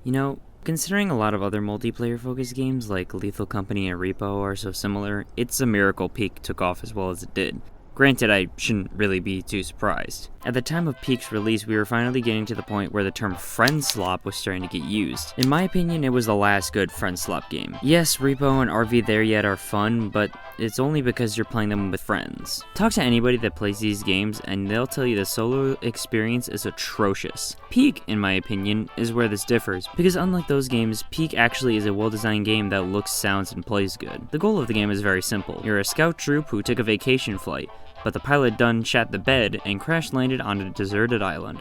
You know, considering a lot of other multiplayer-focused games like Lethal Company and Repo are so similar, it's a miracle Peak took off as well as it did. Granted, I shouldn't really be too surprised. At the time of Peak's release, we were finally getting to the point where the term friend-slop was starting to get used. In my opinion, it was the last good friend-slop game. Yes, Repo and RV There Yet are fun, but it's only because you're playing them with friends. Talk to anybody that plays these games and they'll tell you the solo experience is atrocious. Peak, in my opinion, is where this differs, because unlike those games, Peak actually is a well-designed game that looks, sounds, and plays good. The goal of the game is very simple. You're a scout troop who took a vacation flight, but the pilot done shat the bed and crash-landed on a deserted island.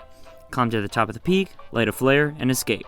Climb to the top of the peak, light a flare, and escape.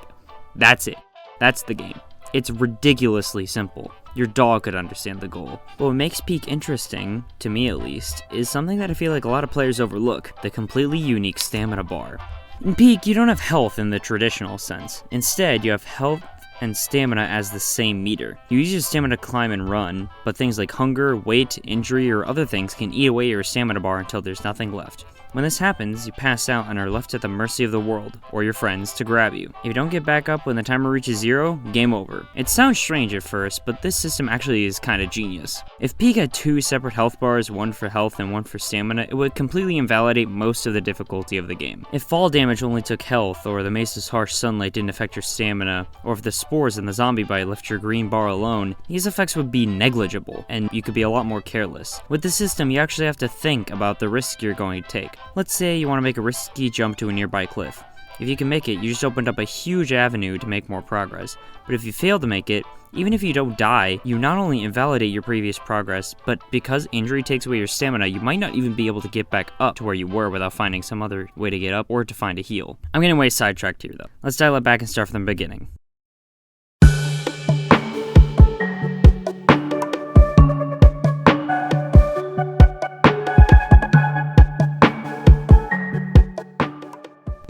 That's it. That's the game. It's ridiculously simple. Your dog could understand the goal. But what makes Peak interesting, to me at least, is something that I feel like a lot of players overlook: the completely unique stamina bar. In Peak, you don't have health in the traditional sense. Instead, you have health and stamina as the same meter. You use your stamina to climb and run, but things like hunger, weight, injury, or other things can eat away your stamina bar until there's nothing left. When this happens, you pass out and are left at the mercy of the world, or your friends, to grab you. If you don't get back up when the timer reaches 0, game over. It sounds strange at first, but this system actually is kinda genius. If Peak had 2 separate health bars, one for health and one for stamina, it would completely invalidate most of the difficulty of the game. If fall damage only took health, or the mace's harsh sunlight didn't affect your stamina, or if the spores and the zombie bite left your green bar alone, these effects would be negligible, and you could be a lot more careless. With the system, you actually have to think about the risk you're going to take. Let's say you want to make a risky jump to a nearby cliff. If you can make it, you just opened up a huge avenue to make more progress. But if you fail to make it, even if you don't die, you not only invalidate your previous progress, but because injury takes away your stamina, you might not even be able to get back up to where you were without finding some other way to get up or to find a heal. I'm getting way sidetracked here though. Let's dial it back and start from the beginning.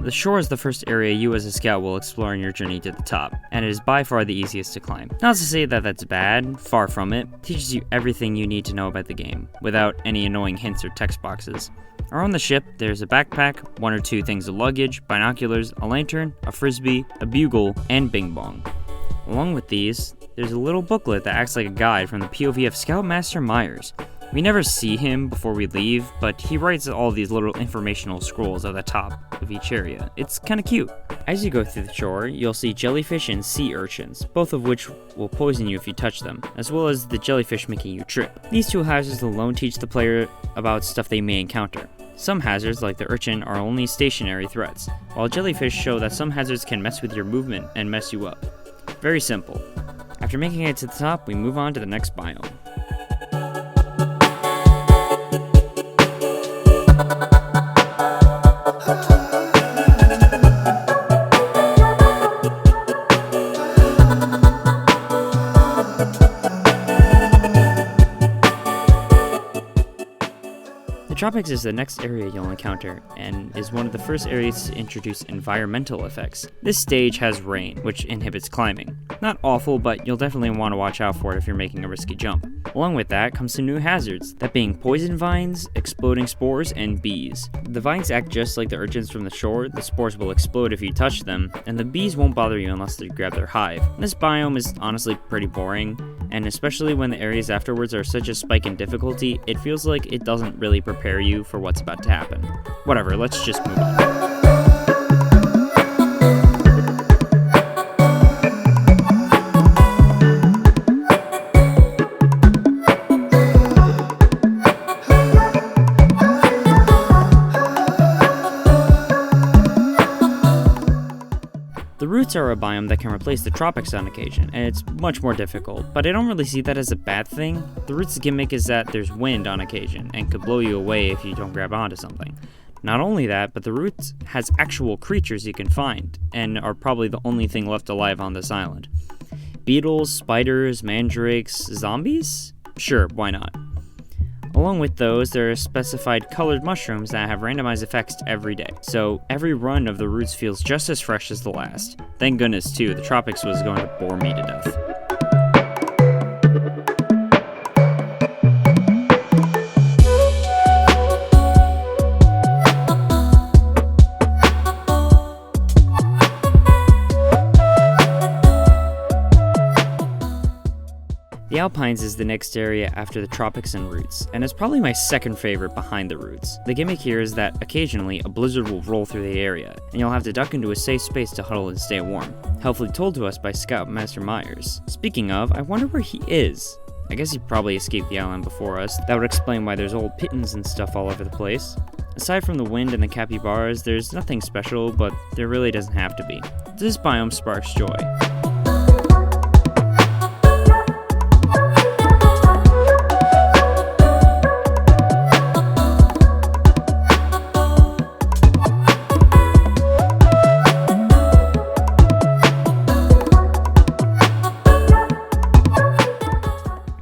The shore is the first area you as a scout will explore on your journey to the top, and it is by far the easiest to climb. Not to say that that's bad, far from it. It teaches you everything you need to know about the game, without any annoying hints or text boxes. Around the ship, there's a backpack, 1 or 2 things of luggage, binoculars, a lantern, a frisbee, a bugle, and bing bong. Along with these, there's a little booklet that acts like a guide from the POV of Scoutmaster Myers. We never see him before we leave, but he writes all these little informational scrolls at the top of each area. It's kinda cute. As you go through the shore, you'll see jellyfish and sea urchins, both of which will poison you if you touch them, as well as the jellyfish making you trip. These 2 hazards alone teach the player about stuff they may encounter. Some hazards, like the urchin, are only stationary threats, while jellyfish show that some hazards can mess with your movement and mess you up. Very simple. After making it to the top, we move on to the next biome. The tropics is the next area you'll encounter, and is one of the first areas to introduce environmental effects. This stage has rain, which inhibits climbing. Not awful, but you'll definitely want to watch out for it if you're making a risky jump. Along with that comes some new hazards, that being poison vines, exploding spores, and bees. The vines act just like the urchins from the shore. The spores will explode if you touch them, and the bees won't bother you unless you grab their hive. This biome is honestly pretty boring, and especially when the areas afterwards are such a spike in difficulty, it feels like it doesn't really prepare you for what's about to happen. Whatever, let's just move on. The roots are a biome that can replace the tropics on occasion, and it's much more difficult, but I don't really see that as a bad thing. The roots' gimmick is that there's wind on occasion, and could blow you away if you don't grab onto something. Not only that, but the roots has actual creatures you can find, and are probably the only thing left alive on this island. Beetles, spiders, mandrakes, zombies? Sure, why not? Along with those, there are specified colored mushrooms that have randomized effects every day, so every run of the roots feels just as fresh as the last. Thank goodness too, the tropics was going to bore me to death. The Alpines is the next area after the tropics and roots, and it's probably my second favorite behind the roots. The gimmick here is that occasionally a blizzard will roll through the area, and you'll have to duck into a safe space to huddle and stay warm, helpfully told to us by Scoutmaster Myers. Speaking of, I wonder where he is. I guess he probably escaped the island before us. That would explain why there's old pittons and stuff all over the place. Aside from the wind and the capybaras, there's nothing special, but there really doesn't have to be. This biome sparks joy.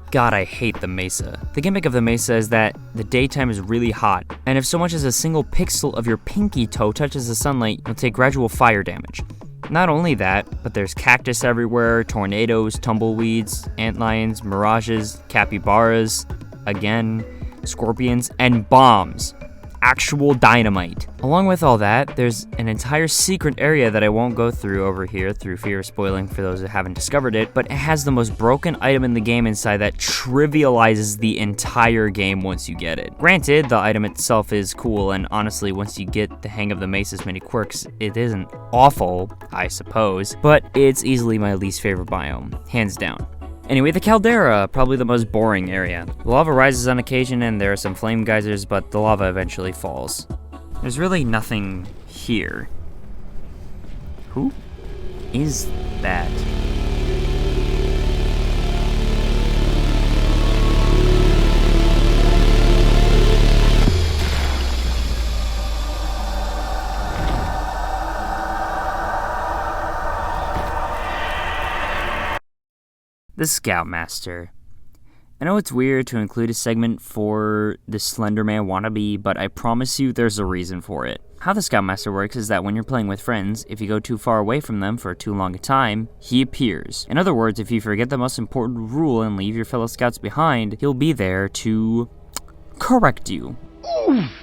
God, I hate the mesa. The gimmick of the mesa is that the daytime is really hot, and if so much as a single pixel of your pinky toe touches the sunlight, you'll take gradual fire damage. Not only that, but there's cactus everywhere, tornadoes, tumbleweeds, antlions, mirages, capybaras, again, scorpions, and bombs. Actual dynamite. Along with all that, there's an entire secret area that I won't go through over here through fear of spoiling for those that haven't discovered it, but it has the most broken item in the game inside that trivializes the entire game once you get it. Granted, the item itself is cool, and honestly, once you get the hang of the mace's many quirks, it isn't awful, I suppose, but it's easily my least favorite biome, hands down. Anyway, the caldera, probably the most boring area. The lava rises on occasion and there are some flame geysers, but the lava eventually falls. There's really nothing here. Who is that? The Scoutmaster. I know it's weird to include a segment for the Slenderman wannabe, but I promise you there's a reason for it. How the Scoutmaster works is that when you're playing with friends, if you go too far away from them for too long a time, he appears. In other words, if you forget the most important rule and leave your fellow scouts behind, he'll be there to correct you.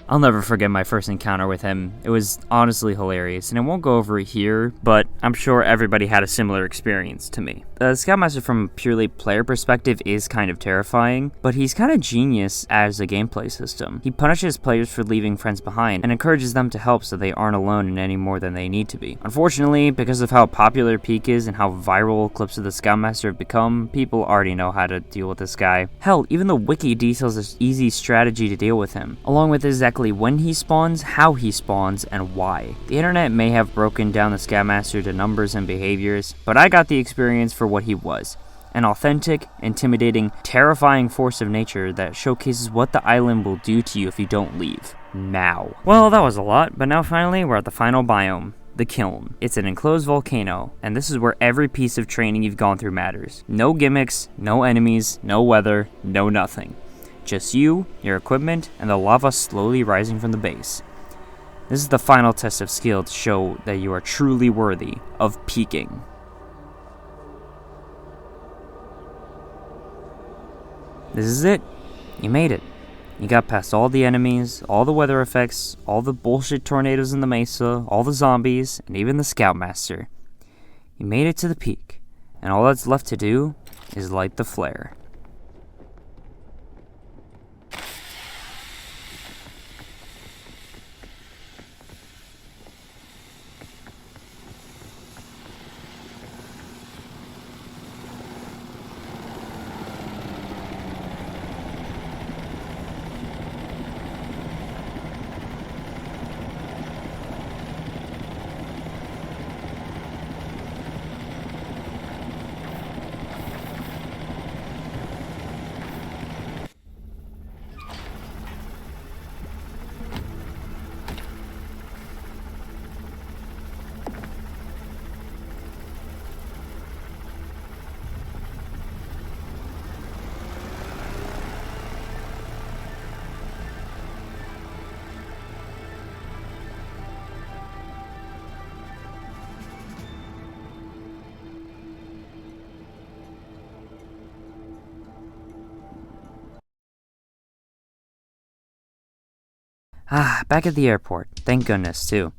I'll never forget my first encounter with him. It was honestly hilarious, and I won't go over it here, but I'm sure everybody had a similar experience to me. The Scoutmaster from a purely player perspective is kind of terrifying, but he's kind of genius as a gameplay system. He punishes players for leaving friends behind, and encourages them to help so they aren't alone in any more than they need to be. Unfortunately, because of how popular Peak is and how viral clips of the Scoutmaster have become, people already know how to deal with this guy. Hell, even the wiki details an easy strategy to deal with him, along with exactly when he spawns, how he spawns, and why. The internet may have broken down the Scoutmaster to numbers and behaviors, but I got the experience for what he was. An authentic, intimidating, terrifying force of nature that showcases what the island will do to you if you don't leave. Now. Well, that was a lot, but now finally we're at the final biome. The Kiln. It's an enclosed volcano, and this is where every piece of training you've gone through matters. No gimmicks, no enemies, no weather, no nothing. Just you, your equipment, and the lava slowly rising from the base. This is the final test of skill to show that you are truly worthy of peaking. This is it. You made it. You got past all the enemies, all the weather effects, all the bullshit tornadoes in the mesa, all the zombies, and even the Scoutmaster. You made it to the peak, and all that's left to do is light the flare. Back at the airport. Thank goodness, too.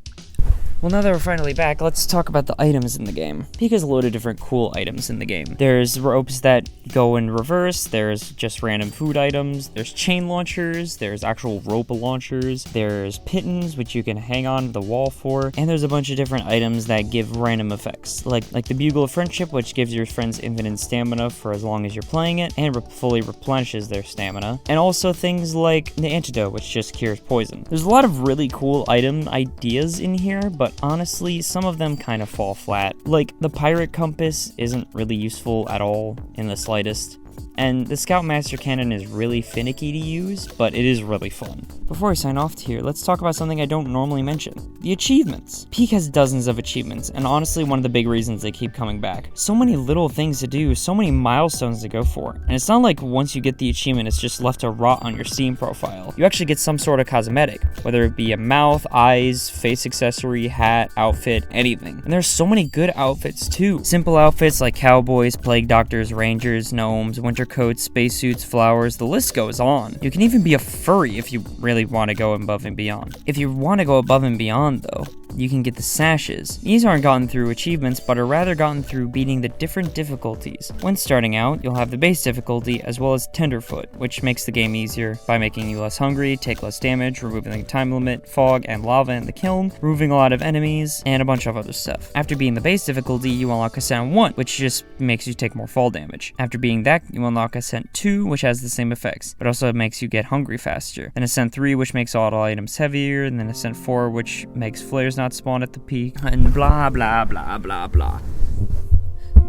Well, now that we're finally back, let's talk about the items in the game. Peak has a load of different cool items in the game. There's ropes that go in reverse, there's just random food items, there's chain launchers, there's actual rope launchers, there's pittons, which you can hang on the wall for, and there's a bunch of different items that give random effects, like the Bugle of Friendship, which gives your friends infinite stamina for as long as you're playing it, and fully replenishes their stamina, and also things like the antidote, which just cures poison. There's a lot of really cool item ideas in here, but honestly, some of them kind of fall flat. Like, the pirate compass isn't really useful at all in the slightest. And the Scoutmaster Cannon is really finicky to use, but it is really fun. Before I sign off here, let's talk about something I don't normally mention. The achievements. Peak has dozens of achievements, and honestly one of the big reasons they keep coming back. So many little things to do, so many milestones to go for. And it's not like once you get the achievement, it's just left to rot on your Steam profile. You actually get some sort of cosmetic, whether it be a mouth, eyes, face accessory, hat, outfit, anything. And there's so many good outfits too. Simple outfits like cowboys, plague doctors, rangers, gnomes, winter coats, spacesuits, flowers, the list goes on. You can even be a furry if you really want to go above and beyond. If you want to go above and beyond though, you can get the sashes. These aren't gotten through achievements, but are rather gotten through beating the different difficulties. When starting out, you'll have the base difficulty as well as Tenderfoot, which makes the game easier by making you less hungry, take less damage, removing the time limit, fog, and lava in the kiln, removing a lot of enemies, and a bunch of other stuff. After beating the base difficulty, you unlock Ascent 1, which just makes you take more fall damage. After beating that, you unlock Ascent 2, which has the same effects, but also makes you get hungry faster. Then Ascent 3, which makes all items heavier, and then Ascent 4, which makes flares not spawn at the peak, and blah blah blah blah blah.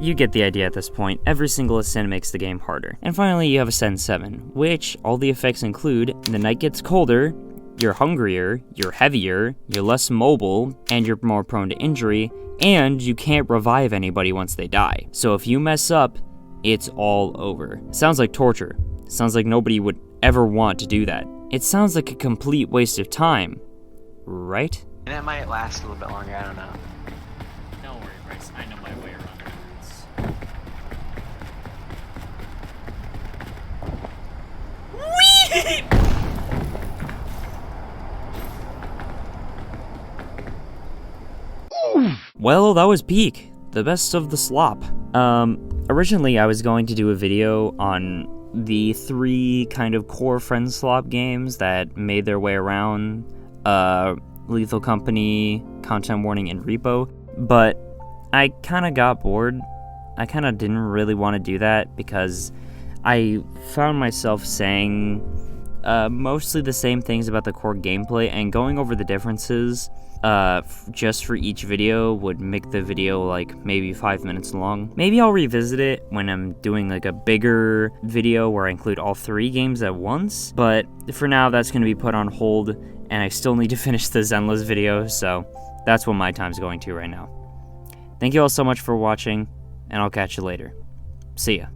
You get the idea at this point. Every single ascent makes the game harder. And finally, you have Ascent 7, which all the effects include: the night gets colder, you're hungrier, you're heavier, you're less mobile, and you're more prone to injury, and you can't revive anybody once they die. So if you mess up, it's all over. Sounds like torture. Sounds like nobody would ever want to do that. It sounds like a complete waste of time, right? And it might last a little bit longer, I don't know. Don't worry, Bryce. I know my way around it. Well, that was Peak. The best of the slop. Originally I was going to do a video on the 3 kind of core friend-slop games that made their way around, Lethal Company, Content Warning, and Repo, but I kind of got bored. I kind of didn't really want to do that because I found myself saying mostly the same things about the core gameplay, and going over the differences just for each video would make the video like maybe 5 minutes long. Maybe I'll revisit it when I'm doing like a bigger video where I include all 3 games at once, but for now that's going to be put on hold, and I still need to finish the Zenless video, so that's what my time's going to right now. Thank you all so much for watching, and I'll catch you later. See ya.